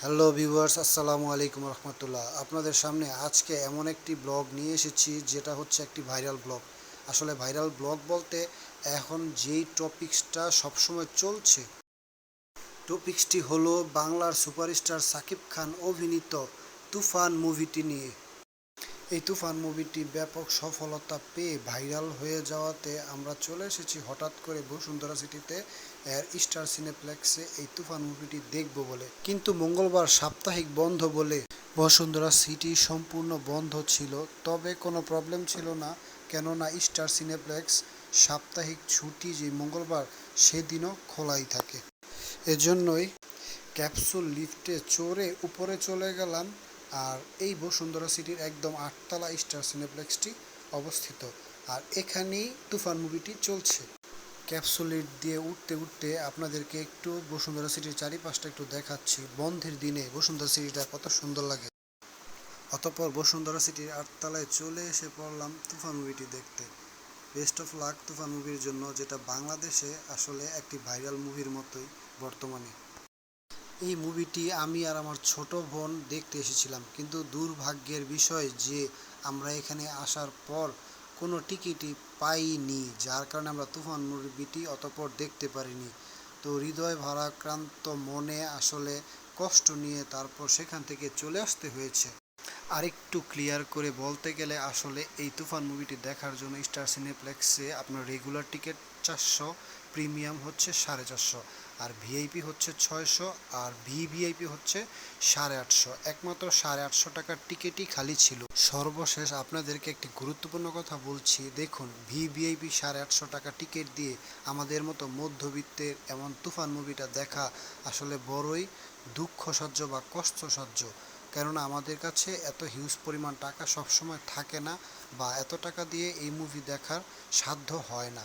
Hello viewers, আসসালামু আলাইকুম রহমতুল্লাহ। আপনাদের সামনে আজকে এমন একটি ব্লগ নিয়ে এসেছি যেটা হচ্ছে একটি ভাইরাল ব্লগ। আসলে ভাইরাল ব্লগ বলতে এখন যেই টপিক্সটা সবসময় চলছে, টপিক্সটি হলো বাংলার সুপারস্টার সাকিব খান অভিনীত তুফান মুভিটি নিয়ে। এই তুফান মুভিটি ব্যাপক সফলতা পেয়ে ভাইরাল হয়ে যাওয়াতে আমরা চলে এসেছি হঠাৎ করে বসুন্ধরা সিটিতে এর স্টার সিনেপ্লেক্সে এই তুফান মুভিটি দেখব বলে। কিন্তু মঙ্গলবার সাপ্তাহিক বন্ধ বলে বসুন্ধরা সিটি সম্পূর্ণ বন্ধ ছিল। তবে কোনো প্রবলেম ছিল না, কেননা স্টার সিনেপ্লেক্স সাপ্তাহিক ছুটি যে মঙ্গলবার সেদিনও খোলাই থাকে। এজন্যই ক্যাপসুল লিফটে চড়ে উপরে চলে গেলাম। আর এই বসুন্ধরা সিটির একদম 8তলা স্টার সিনেপ্লেক্সটি অবস্থিত, আর এখানেই তুফান মুভিটি চলছে। ক্যাপসুল লিফট দিয়ে উঠতে উঠতে আপনাদেরকে একটু বসুন্ধরা সিটির চারিপাশটা একটু দেখাচ্ছি। বন্ধের দিনে বসুন্ধরা সিটিটা কত সুন্দর লাগে। অতঃপর বসুন্ধরা সিটির 8তলায় চলে এসে পড়লাম তুফান মুভিটি দেখতে। বেস্ট অফ লাক তুফান মুভির জন্য, যেটা বাংলাদেশে আসলে একটি ভাইরাল মুভির মতোই বর্তমানে। এই মুভিটি আমি আর আমার ছোট বোন দেখতে এসেছিলাম, কিন্তু দুর্ভাগ্যের বিষয় যে আমরা এখানে আসার পর কোনো টিকিটই পাইনি, যার কারণে আমরা তুফান মুভিটি অতঃপর দেখতে পারিনি। তো হৃদয় ভারাক্রান্ত মনে আসলে কষ্ট নিয়ে তারপর সেখান থেকে চলে আসতে হয়েছে। আরেকটু ক্লিয়ার করে বলতে গেলে আসলে এই তুফান মুভিটি দেখার জন্য স্টার সিনেপ্লেক্সে আপনার রেগুলার টিকিট 400, প্রিমিয়াম হচ্ছে 450, আর ভিআইপি হচ্ছে 600, আর ভিভিআইপি হচ্ছে 850। একমাত্র 850 টাকার টিকিটই খালি ছিল। সর্বশেষ আপনাদেরকে একটি গুরুত্বপূর্ণ কথা বলছি, দেখুন ভিভিআইপি 850 টাকা টিকিট দিয়ে আমাদের মতো মধ্যবিত্তের এমন তুফান মুভিটা দেখা আসলে বড়ই দুঃখসহ্য বা কষ্টসাধ্য। কেননা আমাদের কাছে এত হিউজ পরিমাণ টাকা সবসময় থাকে না, বা এত টাকা দিয়ে এই মুভি দেখার সাধ্য হয় না।